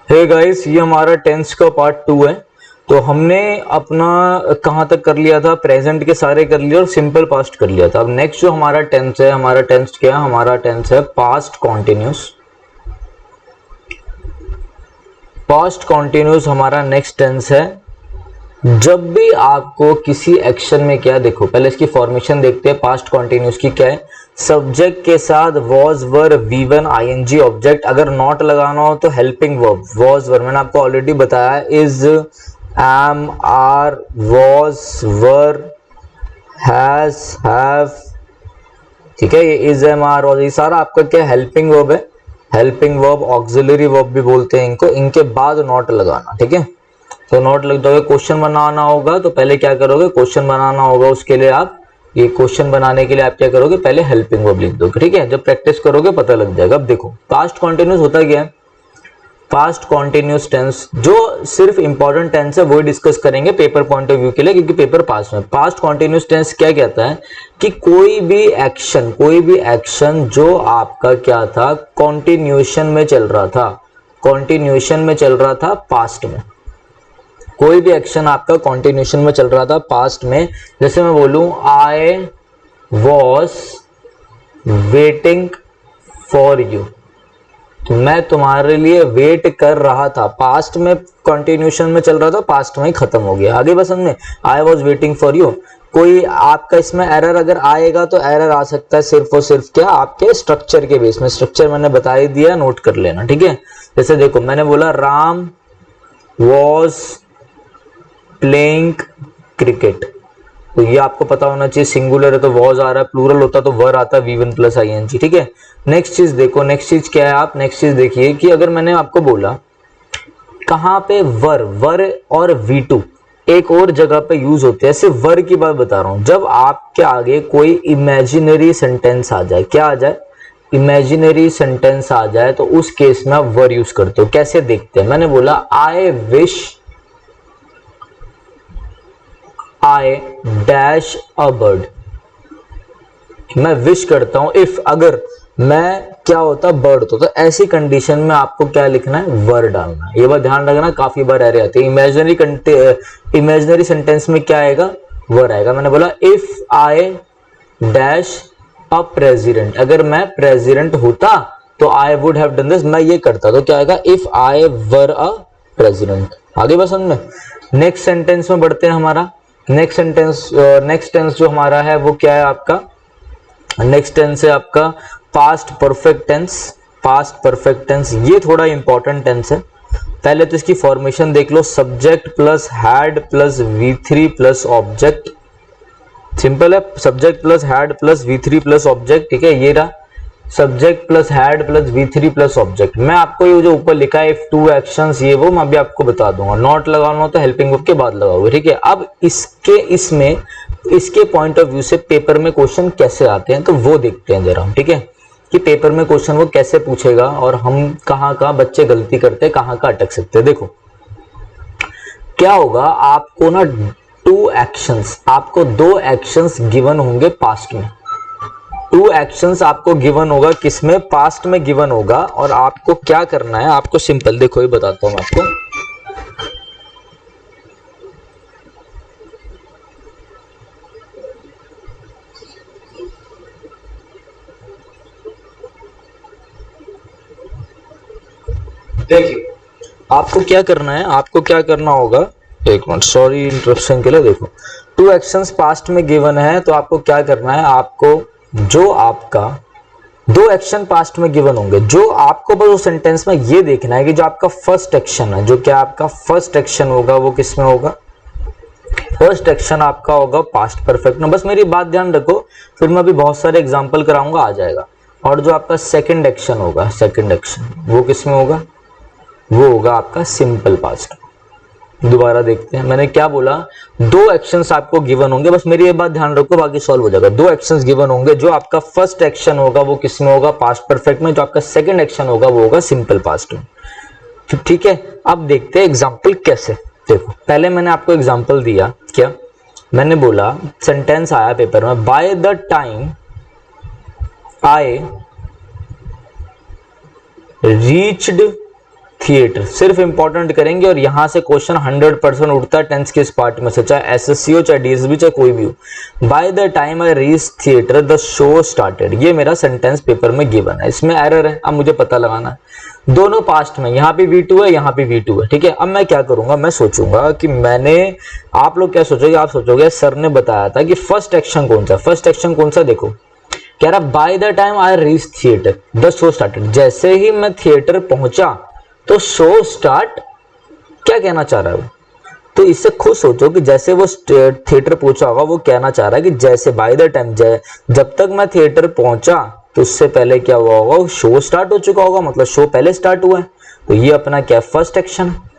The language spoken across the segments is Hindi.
हे गाइस, ये हमारा टेंस का पार्ट 2 है। तो हमने अपना कहाँ तक कर लिया था, प्रेजेंट के सारे कर लिए और सिंपल पास्ट कर लिया था। अब नेक्स्ट जो हमारा टेंस है, हमारा टेंस क्या है, हमारा टेंस है पास्ट कॉन्टिन्यूस। पास्ट कॉन्टिन्यूस हमारा नेक्स्ट टेंस है। जब भी आपको किसी एक्शन में, क्या देखो पहले इसकी फॉर्मेशन देखते हैं पास्ट कॉन्टिन्यूस की क्या है। सब्जेक्ट के साथ was were V one ING object, अगर नॉट लगाना हो तो हेल्पिंग वर्ब वॉज वर, मैंने आपको ऑलरेडी बताया, is, am, are, was, were, has, have, ठीक है। ये इज, एम, आर, वॉज, ये सारा आपका क्या हेल्पिंग वर्ब है। हेल्पिंग वर्ब, ऑक्सिलरी वर्ब भी बोलते हैं इनको। इनके बाद नॉट लगाना, ठीक है। तो नोट लिख दोगे। क्वेश्चन बनाना होगा तो पहले क्या करोगे, क्वेश्चन बनाना होगा, उसके लिए आप ये क्वेश्चन बनाने के लिए आप क्या करोगे, पहले हेल्पिंग वर्ब लिख दोगे, ठीक है। जब प्रैक्टिस करोगे पता लग जाएगा। अब देखो पास्ट कॉन्टिन्यूस होता क्या है। पास्ट कॉन्टिन्यूस टेंस जो सिर्फ इंपॉर्टेंट टेंस है वो डिस्कस करेंगे पेपर पॉइंट ऑफ व्यू के लिए, क्योंकि पेपर पास में। पास्ट कॉन्टिन्यूस टेंस क्या कहता है कि कोई भी एक्शन जो आपका क्या था, कॉन्टिन्यूशन में चल रहा था, कॉन्टिन्यूशन में चल रहा था पास्ट में। कोई भी एक्शन आपका कॉन्टिन्यूशन में चल रहा था पास्ट में। जैसे मैं बोलूं I was waiting for you, तो मैं तुम्हारे लिए वेट कर रहा था। पास्ट में कॉन्टिन्यूशन में चल रहा था, पास्ट में ही खत्म हो गया। आगे बस समझ में, I was waiting for you. कोई आपका इसमें एरर अगर आएगा तो एरर आ सकता है सिर्फ और सिर्फ क्या, आपके स्ट्रक्चर के बेस में। स्ट्रक्चर मैंने बता ही दिया, नोट कर लेना, ठीक है। जैसे देखो मैंने बोला राम वॉज प्लेइंग क्रिकेट, तो ये आपको पता होना चाहिए। सिंगुलर है तो वॉज आ रहा है, प्लूरल होता तो वर आता V one plus I N G, ठीक है। नेक्स्ट चीज देखो, नेक्स्ट चीज क्या है, आप नेक्स्ट चीज देखिए कि अगर मैंने आपको बोला कहां पे वर और वी टू एक और जगह पे यूज होते हैं, सिर्फ वर की बात बता रहा हूं। जब आपके आगे कोई इमेजिनरी सेंटेंस आ जाए, क्या आ जाए, इमेजिनरी सेंटेंस आ जाए, तो उस केस में आप वर यूज करते हो। कैसे देखते हैं, मैंने बोला I wish I dash a bird, मैं विश करता हूं इफ, अगर मैं क्या होता, बर्ड होता। तो ऐसी कंडीशन में आपको क्या लिखना है, वर डालना है। ये बात ध्यान रखना, काफी बार एरर आती है। इमेजिनरी सेंटेंस में क्या आएगा, वर आएगा। मैंने बोला if I dash a president, अगर मैं प्रेसिडेंट होता तो I would have done this, मैं ये करता, तो क्या आएगा, if I were a president. आगे बस समझ में। नेक्स्ट सेंटेंस में बढ़ते हैं। हमारा नेक्स्ट टेंस जो हमारा है वो क्या है आपका, नेक्स्ट टेंस है आपका past perfect tense. Past perfect tense ये थोड़ा इंपॉर्टेंट टेंस है। पहले तो इसकी फॉर्मेशन देख लो, subject plus had plus V3 plus object. Simple है, subject plus had plus V3 plus object, ठीक है। ये रहा subject plus had plus V3 plus object. मैं आपको ये जो ऊपर लिखा है इफ टू एक्शंस, ये वो मैं अभी आपको बता दूंगा। नॉट लगाना हो तो हेल्पिंग वर्ब के बाद लगाओगे, ठीक है। अब इसके पॉइंट ऑफ व्यू से पेपर में क्वेश्चन कैसे आते हैं तो वो देखते हैं जरा हम, ठीक है, कि पेपर में क्वेश्चन वो कैसे पूछेगा और हम कहाँ बच्चे गलती करते हैं, कहाँ अटक सकते हैं। देखो क्या होगा, आपको ना आपको दो एक्शंस गिवन होंगे पास्ट में। टू एक्शंस आपको गिवन होगा, किसमें, पास्ट में गिवन होगा। और आपको क्या करना है, आपको सिंपल देखो, ये बताता हूं मैं आपको। देखिए आपको क्या करना है, आपको क्या करना होगा, एक मिनट सॉरी इंटरप्शन के लिए। देखो टू एक्शंस पास्ट में गिवन है तो आपको क्या करना है, आपको जो आपका दो एक्शन पास्ट में गिवन होंगे, जो आपको बस उस सेंटेंस में ये देखना है कि जो आपका फर्स्ट एक्शन है, जो क्या आपका फर्स्ट एक्शन होगा वो किस में होगा, फर्स्ट एक्शन आपका होगा पास्ट परफेक्ट में। बस मेरी बात ध्यान रखो, फिर मैं अभी बहुत सारे एग्जांपल कराऊंगा, आ जाएगा। और जो आपका सेकंड एक्शन होगा, सेकंड एक्शन वो किस में होगा, वो होगा आपका सिंपल पास्ट। दोबारा देखते हैं, मैंने क्या बोला, दो एक्शंस आपको गिवन होंगे, बस मेरी ये बात ध्यान रखो, बाकी सॉल्व हो जाएगा। दो एक्शंस गिवन होंगे, जो आपका फर्स्ट एक्शन होगा वो किसमें होगा, पास्ट परफेक्ट में। जो आपका सेकंड एक्शन होगा वो होगा सिंपल पास्ट में, ठीक है। अब देखते हैं एग्जांपल कैसे। देखो पहले मैंने आपको एग्जांपल दिया, क्या मैंने बोला, सेंटेंस आया पेपर में, by the time I reached theatre सिर्फ इंपॉर्टेंट करेंगे और यहां से क्वेश्चन 100% उठता है टेंस के इस पार्ट में से, चाहे एसएससी हो चाहे डीएसबी चाहे कोई भी हो। By the time I reach theatre the show started, ये मेरा सेंटेंस पेपर में गिवन है, इसमें एरर है, अब मुझे पता लगाना है। दोनों पास्ट में, यहाँ पे V2 है यहाँ पे V2 है, ठीक है। अब मैं क्या करूंगा, मैं सोचूंगा कि मैंने, आप लोग क्या सोचोगे, आप सोचोगे सर ने बताया था कि फर्स्ट एक्शन कौन सा, फर्स्ट एक्शन कौन सा, देखो कह रहा by the time I reach theatre the show started, जैसे ही मैं थिएटर पहुंचा तो शो स्टार्ट, क्या कहना चाह रहा है वो, तो इससे खुद सोचो कि जैसे वो थिएटर पहुंचा होगा वो कहना चाह रहा है कि जैसे बाय द टाइम, जब तक मैं थिएटर पहुंचा तो उससे पहले क्या हुआ होगा, शो स्टार्ट हो चुका होगा, मतलब शो पहले स्टार्ट हुआ है, तो ये अपना क्या फर्स्ट एक्शन है।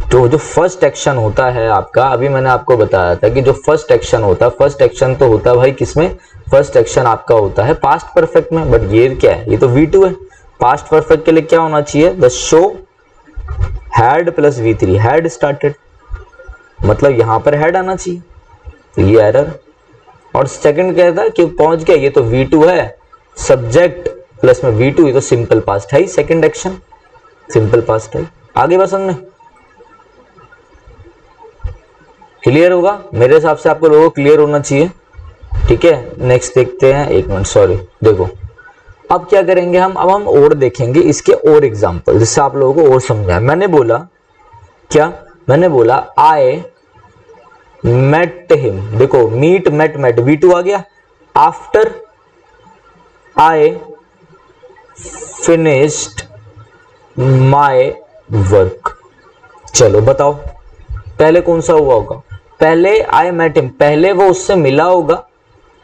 तो जो फर्स्ट एक्शन होता है आपका, अभी मैंने आपको बताया था कि जो फर्स्ट एक्शन होता है, फर्स्ट एक्शन तो होता है भाई किसमें, फर्स्ट एक्शन आपका होता है पास्ट परफेक्ट में, बट ये क्या है, ये तो V2 है। पास्ट परफेक्ट के लिए क्या होना चाहिए, the show had plus V3, had started, मतलब यहां पर हैड आना चाहिए, तो ये एरर। और सेकंड कहता है कि पहुंच गया, ये तो V2 है, सब्जेक्ट प्लस में V2, ये तो सिंपल पास्ट है, सेकंड एक्शन सिंपल पास्ट है। आगे बस हमने क्लियर होगा, मेरे हिसाब से आपको लोगों को क्लियर होना चाहिए, ठीक है। नेक्स्ट देखते हैं, एक मिनट सॉरी, देखो अब क्या करेंगे हम, अब हम और देखेंगे इसके और एग्जांपल, जिससे आप लोगों को और समझाए। मैंने बोला क्या, मैंने बोला आई मेट हिम, देखो मीट मेट मेट V2 आ गया, after I finished my work, चलो बताओ पहले कौन सा हुआ होगा, पहले आई मेट हिम, पहले वो उससे मिला होगा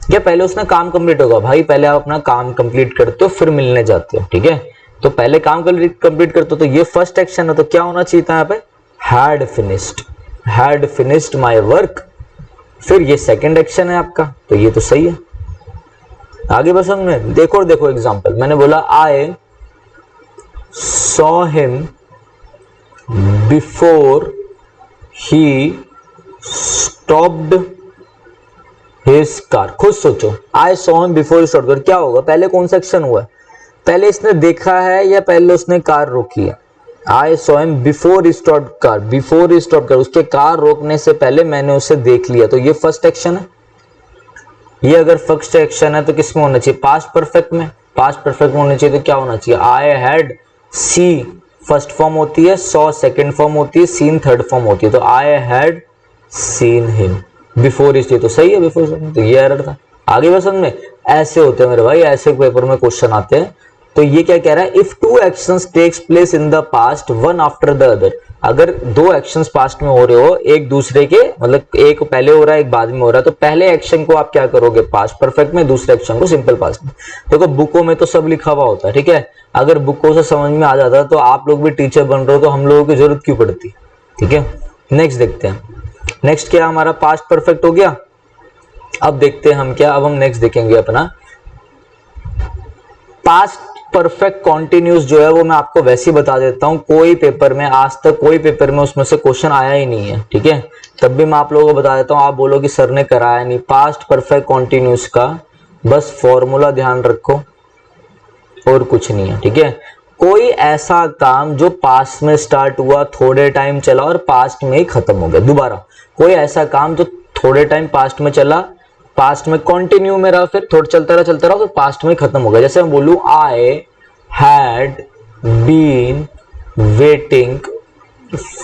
या पहले उसने काम कंप्लीट होगा, भाई पहले आप अपना काम कंप्लीट करते हो फिर मिलने जाते हो, ठीक है, तो पहले काम कंप्लीट करते हो, तो ये फर्स्ट एक्शन है, तो क्या होना चाहिए था यहाँ पे, हैड फिनिश्ड माय वर्क, फिर ये सेकंड एक्शन है आपका, तो ये तो सही है। आगे बस हमने देखो एग्जांपल, मैंने बोला I saw him before he stopped his car, खुद सोचो, I saw him before he stopped, क्या होगा, पहले कौन सा एक्शन हुआ है, पहले इसने देखा है या पहले उसने कार रोकी है, I saw him before he stopped car, before he stopped car, उसके कार रोकने से पहले मैंने उसे देख लिया, तो ये फर्स्ट एक्शन है। ये अगर फर्स्ट एक्शन है तो किसमें होना चाहिए, पास्ट परफेक्ट में, पास्ट परफेक्ट में होना चाहिए, तो क्या होना चाहिए, I had, C first form होती है, सॉ सेकंड फॉर्म होती है, सीन थर्ड फॉर्म होती है, तो I had seen him before, इसलिए तो सही है बिफोर, तो ये एरर था। आगे बस में ऐसे होते हैं मेरे भाई, ऐसे पेपर में क्वेश्चन आते हैं। तो ये क्या कह रहा है, if two actions takes place in the past one after the other, अगर दो एक्शंस पास्ट में हो रहे हो एक दूसरे के, मतलब एक पहले हो रहा है एक बाद में हो रहा है, तो पहले एक्शन को आप क्या करोगे पास्ट परफेक्ट में, दूसरे एक्शन को सिंपल पास्ट में। देखो बुकों में तो सब लिखा हुआ होता है, ठीक है, अगर बुकों से समझ में आ जाता तो आप लोग भी टीचर बन रहे हो तो हम लोगों की जरूरत क्यों पड़ती, ठीक है। नेक्स्ट देखते हैं, नेक्स्ट क्या हमारा पास्ट परफेक्ट हो गया। अब देखते हैं हम क्या, अब हम नेक्स्ट देखेंगे अपना पास्ट परफेक्ट कॉन्टिन्यूस जो है वो मैं आपको वैसे ही बता देता हूं, कोई पेपर में आज तक कोई पेपर में उसमें से क्वेश्चन आया ही नहीं है, ठीक है, तब भी मैं आप लोगों को बता देता हूं, आप बोलो कि सर ने कराया नहीं। पास्ट परफेक्ट कॉन्टिन्यूस का बस फॉर्मूला ध्यान रखो और कुछ नहीं है, ठीक है। कोई ऐसा काम जो पास्ट में स्टार्ट हुआ, थोड़े टाइम चला और पास्ट में ही खत्म हो गया, दोबारा कोई ऐसा काम जो थोड़े टाइम पास्ट में चला, पास्ट में कंटिन्यू में रहा, फिर थोड़ा चलता रहा फिर पास्ट में खत्म हो गया। जैसे मैं बोलूं I had been waiting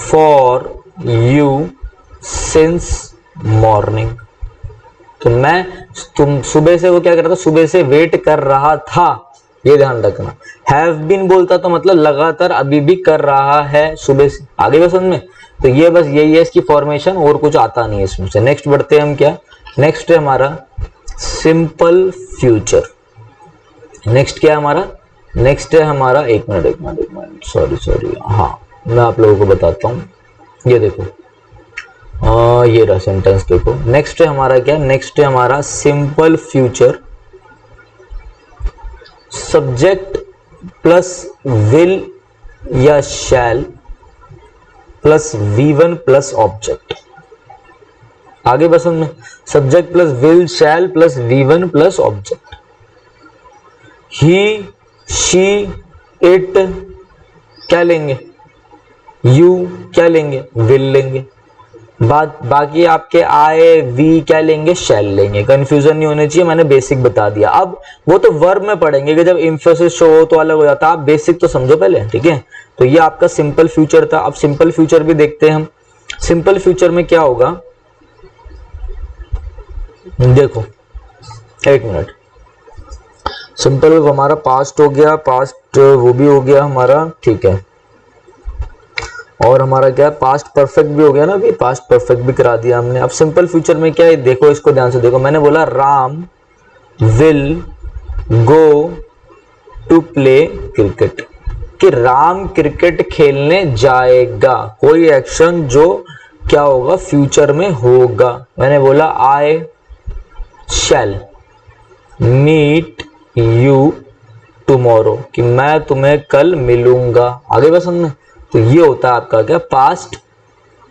for you since morning, तो मैं तुम सुबह से वो क्या कर रहा था, सुबह से वेट कर रहा था, ये ध्यान रखना। हैव बीन बोलता तो मतलब लगातार अभी भी कर रहा है सुबह से, आगे बस में, तो ये बस यही है इसकी फॉर्मेशन, और कुछ आता नहीं है इसमें से। नेक्स्ट बढ़ते हैं हम क्या, नेक्स्ट है हमारा सिंपल फ्यूचर। नेक्स्ट क्या है हमारा, नेक्स्ट है हमारा, एक मिनट सॉरी, हाँ मैं आप लोगों को बताता हूँ, ये देखो ये रहा सेंटेंस, देखो नेक्स्ट है हमारा क्या, नेक्स्ट है हमारा simple future, subject plus will या shall plus V1 plus object. आगे बस हमने subject plus will shall plus V1 plus object. He she it क्या लेंगे, यू क्या लेंगे, विल लेंगे। बाकी आपके आए, वी क्या लेंगे, शैल लेंगे। कंफ्यूजन नहीं होनी चाहिए, मैंने बेसिक बता दिया। अब वो तो वर्ब में पढ़ेंगे कि जब इंफोसिस शो हो तो अलग हो जाता है, आप बेसिक तो समझो पहले, ठीक है। तो ये आपका सिंपल फ्यूचर था। अब सिंपल फ्यूचर भी देखते हैं हम। सिंपल फ्यूचर में क्या होगा, देखो एक मिनट। सिंपल हमारा पास्ट हो गया, पास्ट वो भी हो गया हमारा, ठीक है। और हमारा क्या है, पास्ट परफेक्ट भी हो गया ना, अभी पास्ट परफेक्ट भी करा दिया हमने। अब सिंपल फ्यूचर में क्या है, देखो इसको ध्यान से देखो। मैंने बोला Ram will go to play cricket, कि राम क्रिकेट खेलने जाएगा, कोई एक्शन जो क्या होगा, फ्यूचर में होगा। मैंने बोला आई शैल मीट यू टुमारो, कि मैं तुम्हें कल मिलूंगा। आगे बस हमने, तो ये होता है आपका क्या, पास्ट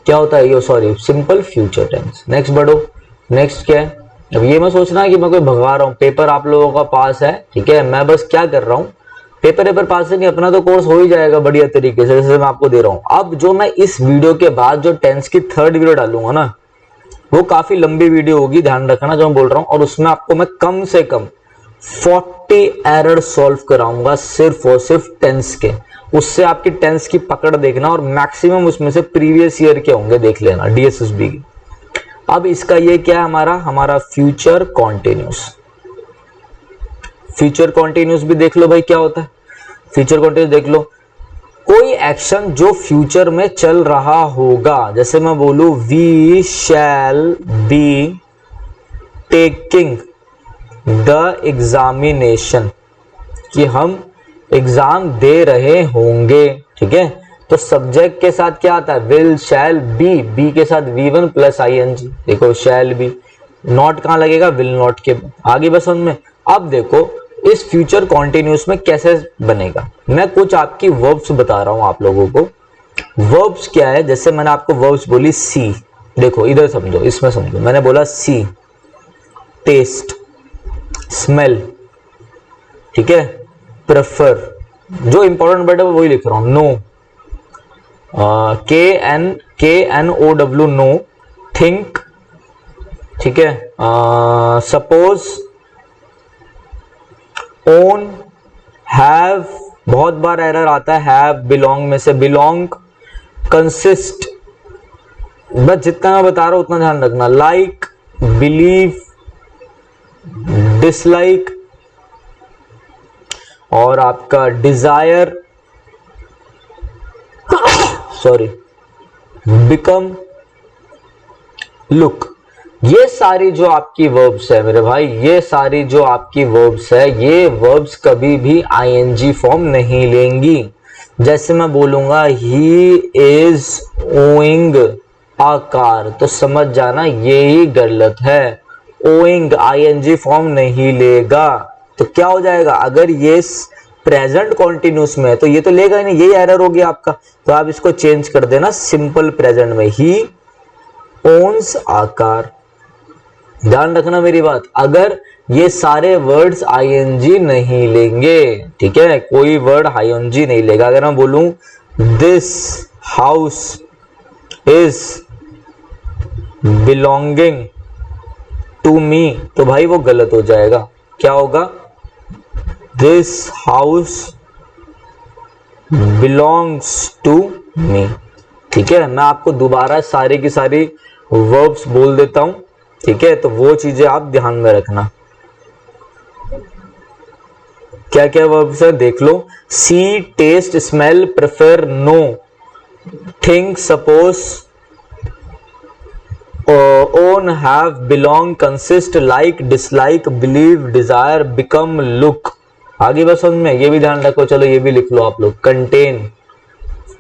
क्या होता है ये, sorry simple future tense. Next बढ़ो, नेक्स्ट क्या है। अब ये मैं सोचना कि मैं कोई भगवा रहा हूँ, पेपर आप लोगों का पास है, ठीक है। मैं बस क्या कर रहा हूँ, पेपर पास है नहीं, अपना तो कोर्स हो ही जाएगा बढ़िया तरीके से, जैसे मैं आपको दे रहा हूँ। अब जो मैं इस वीडियो के बाद जो टेंस की थर्ड वीडियो डालूंगा ना, वो काफी लंबी वीडियो होगी, ध्यान रखना जो मैं बोल रहा हूँ। और उसमें आपको मैं कम से कम 40 एरर सॉल्व कराऊंगा, सिर्फ और सिर्फ टेंस के। उससे आपकी टेंस की पकड़ देखना, और मैक्सिमम उसमें से प्रीवियस ईयर के होंगे, देख लेना डीएसएसबी की। अब इसका ये क्या है, हमारा फ्यूचर कॉन्टिन्यूस। फ्यूचर कॉन्टिन्यूस भी देख लो भाई क्या होता है। फ्यूचर कॉन्टिन्यूस देख लो, कोई एक्शन जो फ्यूचर में चल रहा होगा, जैसे मैं बोलूं we shall be taking the examination, कि हम एग्जाम दे रहे होंगे, ठीक है। तो सब्जेक्ट के साथ क्या आता है, विल शैल बी, बी के साथ V1 प्लस ING। देखो शैल बी, नॉट कहां लगेगा, विल नॉट के आगे, बस उनमें। अब देखो इस फ्यूचर कॉन्टिन्यूस में कैसे बनेगा, मैं कुछ आपकी वर्ब्स बता रहा हूं आप लोगों को। वर्ब्स क्या है, जैसे मैंने आपको वर्ब्स बोली सी, देखो इधर समझो, इसमें समझो। मैंने बोला सी टेस्ट, स्मेल, ठीक है, प्रेफर, जो इंपॉर्टेंट वर्ड है वही लिख रहा हूं। नो, KNOW नो, थिंक, ठीक है, सपोज, ओन, हैव, बहुत बार एरर आता है हैव, बिलोंग में से बिलोंग, कंसिस्ट, बस जितना मैं बता रहा हूं उतना ध्यान रखना, लाइक, बिलीव, डिसलाइक, और आपका डिजायर, सॉरी, बिकम, लुक। ये सारी जो आपकी वर्ब्स है मेरे भाई, ये सारी जो आपकी वर्ब्स है, ये वर्ब्स कभी भी ING फॉर्म नहीं लेंगी। जैसे मैं बोलूंगा he is owing a car, तो समझ जाना ये ही गलत है। ओइंग ING फॉर्म नहीं लेगा, तो क्या हो जाएगा, अगर ये प्रेजेंट कॉन्टिन्यूस में है तो ये तो लेगा ही नहीं, यही एरर हो गया आपका। तो आप इसको चेंज कर देना सिंपल प्रेजेंट में, ही ओन्स अ कार। ध्यान रखना मेरी बात, अगर ये सारे वर्ड्स ING नहीं लेंगे, ठीक है, कोई वर्ड ING नहीं लेगा। अगर मैं बोलूं this house is belonging to me, तो भाई वो गलत हो जाएगा। क्या होगा, this house belongs to me, ठीक है। मैं आपको दोबारा सारी की सारी वर्ब्स बोल देता हूं, ठीक है, तो वो चीजें आप ध्यान में रखना। क्या क्या वर्ब्स है देख लो, see taste, smell, prefer, know, think, suppose, own, have, belong, consist, like, dislike, believe, desire, become, look. आगे बस उनमें ये भी ध्यान रखो, चलो ये भी लिख लो आप लोग। कंटेन,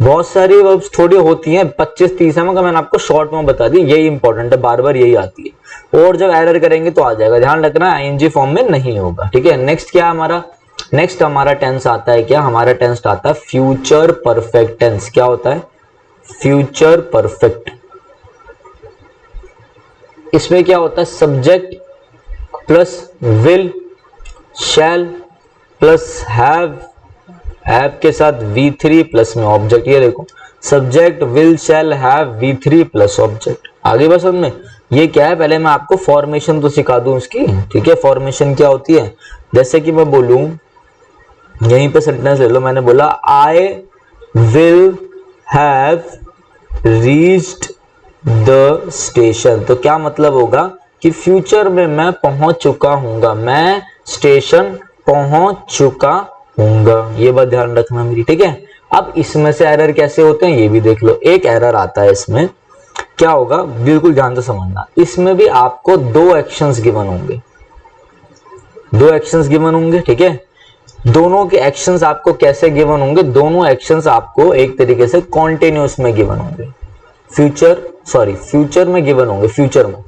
बहुत सारी वर्ब्स थोड़ी होती हैं, 25-30 है, मगर मैंने आपको शॉर्ट में बता दी, यही इंपॉर्टेंट है, बार बार यही आती है। और जब एरर करेंगे तो आ जाएगा, ध्यान रखना ING फॉर्म में नहीं होगा, ठीक है। नेक्स्ट क्या हमारा, नेक्स्ट हमारा टेंस आता है क्या, हमारा टेंस आता है फ्यूचर परफेक्ट टेंस। क्या होता है, फ्यूचर परफेक्ट। इसमें क्या होता है, subject plus will, shall plus have have के साथ V3 प्लस में ऑब्जेक्ट, ये देखो subject will shall have V3 plus object. आगे बस में ये क्या है, पहले मैं आपको फॉर्मेशन तो सिखा दूं इसकी, ठीक है। फॉर्मेशन क्या होती है, जैसे कि मैं बोलूं, यहीं पे सेंटेंस ले लो, मैंने बोला I will have reached the station, तो क्या मतलब होगा कि फ्यूचर में मैं पहुंच चुका हूंगा, मैं स्टेशन पहुंच चुका हूंगा, ये बात ध्यान रखना मेरी, ठीक है। अब इसमें से एरर कैसे होते हैं ये भी देख लो। एक एरर आता है इसमें, क्या होगा बिल्कुल ध्यान से समझना, इसमें भी आपको दो एक्शंस गिवन होंगे, दो एक्शंस गिवन होंगे, ठीक है। दोनों के एक्शंस आपको कैसे गिवन होंगे, दोनों एक्शंस आपको एक तरीके से कॉन्टिन्यूस में गिवन होंगे, फ्यूचर में गिवन होंगे। फ्यूचर में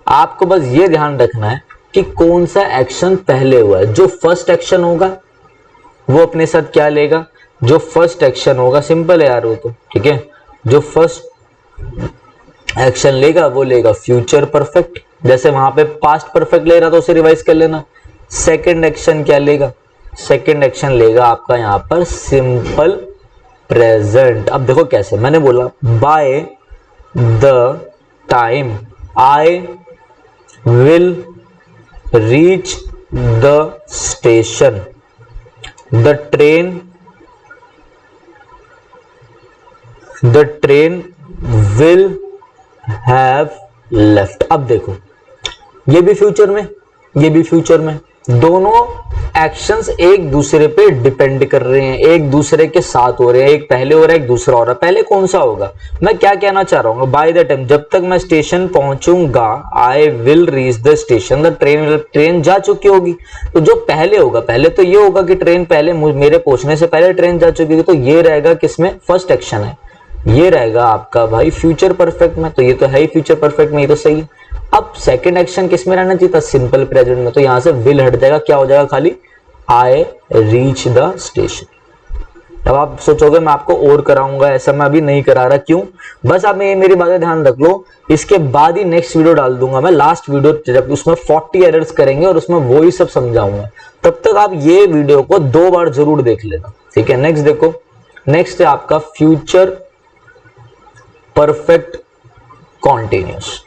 आपको बस ये ध्यान रखना है कि कौन सा एक्शन पहले हुआ है। जो फर्स्ट एक्शन होगा वो अपने साथ क्या लेगा, जो फर्स्ट एक्शन होगा, सिंपल है यार वो तो, ठीक है। जो फर्स्ट एक्शन लेगा वो लेगा फ्यूचर परफेक्ट, जैसे वहां पे पास्ट परफेक्ट ले रहा तो उसे रिवाइज कर लेना। सेकंड एक्शन क्या लेगा, सेकंड एक्शन लेगा आपका यहां पर सिंपल प्रेजेंट। अब देखो कैसे, मैंने बोला by the time I will reach the station the train will have left. अब देखो ये भी फ्यूचर में, ये भी फ्यूचर में, दोनों एक्शंस एक दूसरे पे डिपेंड कर रहे हैं, एक दूसरे के साथ हो रहे हैं, एक पहले हो रहा है एक दूसरा हो रहा है। पहले कौन सा होगा, मैं क्या कहना चाह रहा हूँ, बाय द टाइम, जब तक मैं स्टेशन पहुंचूंगा, I will reach the station the train, train जा चुकी होगी, तो जो पहले होगा, पहले तो ये होगा कि ट्रेन पहले मेरे पहुंचने से पहले ट्रेन जा चुकी होगी, तो ये रहेगा किसमें, फर्स्ट एक्शन है, ये रहेगा आपका भाई फ्यूचर परफेक्ट में, तो ये तो है ही फ्यूचर परफेक्ट में, ये तो सही है। अब सेकंड एक्शन किस में रहना चाहिए था, सिंपल प्रेजेंट में, तो यहां से विल हट जाएगा, क्या हो जाएगा खाली आई रीच द स्टेशन। अब आप सोचोगे मैं आपको और कराऊंगा, ऐसा मैं अभी नहीं करा रहा, क्यों, बस आप मेरी बातें ध्यान रख लो, इसके बाद ही नेक्स्ट वीडियो डाल दूंगा मैं, लास्ट वीडियो, जब उसमें 40 एरर्स करेंगे और उसमें वो ही सब समझाऊंगा, तब तक आप ये वीडियो को 2 बार जरूर देख लेना, ठीक है। नेक्स्ट देखो, नेक्स्ट है आपका फ्यूचर परफेक्ट कॉन्टिन्यूस।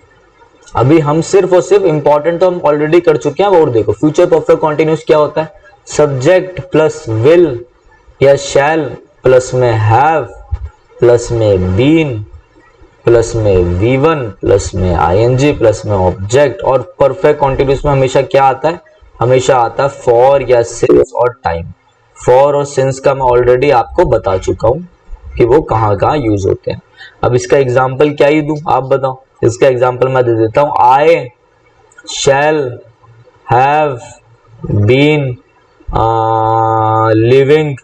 अभी हम सिर्फ और सिर्फ इंपॉर्टेंट तो हम ऑलरेडी कर चुके हैं, और देखो फ्यूचर परफेक्ट कॉन्टिन्यूस क्या होता है, सब्जेक्ट प्लस विल या शैल प्लस में हैव प्लस में बीन प्लस में V1 प्लस में ING प्लस में ऑब्जेक्ट, और परफेक्ट कॉन्टिन्यूस में हमेशा क्या आता है, हमेशा आता है फॉर या सिंस और टाइम। फॉर और सिंस का मैं ऑलरेडी आपको बता चुका हूं कि वो कहाँ कहाँ यूज होते हैं। अब इसका एग्जाम्पल क्या ही दूं, आप बताओ, इसका एग्जाम्पल मैं दे देता हूं, I shall have been living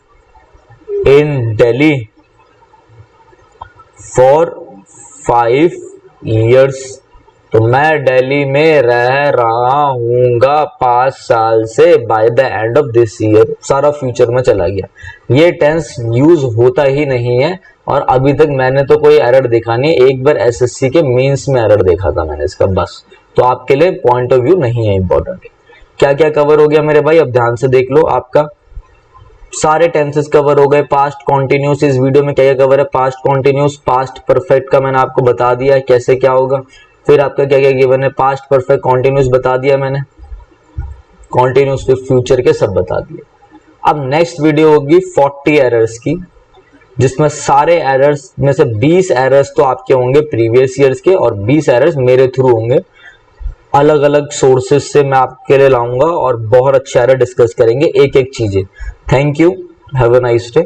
in Delhi for 5 years, तो मैं दिल्ली में रह रहा हूँगा 5 साल से, by the end of this year, सारा फ्यूचर में चला गया, ये टेंस यूज होता ही नहीं है, और अभी तक मैंने तो कोई एरर देखा नहीं, एक बार एसएससी के मेंस में एरर देखा था मैंने इसका, बस, तो आपके लिए पॉइंट ऑफ व्यू नहीं है इंपॉर्टेंट। क्या क्या कवर हो गया मेरे भाई, अब ध्यान से देख लो, आपका सारे टेंसेस कवर हो गए। पास्ट कॉन्टिन्यूस, इस वीडियो में क्या क्या कवर है, पास्ट कॉन्टिन्यूस, पास्ट परफेक्ट का मैंने आपको बता दिया कैसे क्या होगा, फिर आपका क्या क्या गिवन है, पास्ट परफेक्ट कॉन्टिन्यूस बता दिया मैंने, कॉन्टिन्यूस फिर फ्यूचर के सब बता दिए। अब नेक्स्ट वीडियो होगी 40 एरर्स की, जिसमें सारे एरर्स में से 20 एरर्स तो आपके होंगे प्रीवियस ईयर्स के, और 20 एरर्स मेरे थ्रू होंगे, अलग अलग सोर्सेज से मैं आपके लिए लाऊंगा, और बहुत अच्छे एरर डिस्कस करेंगे, एक एक चीजें। Thank you, have a nice day.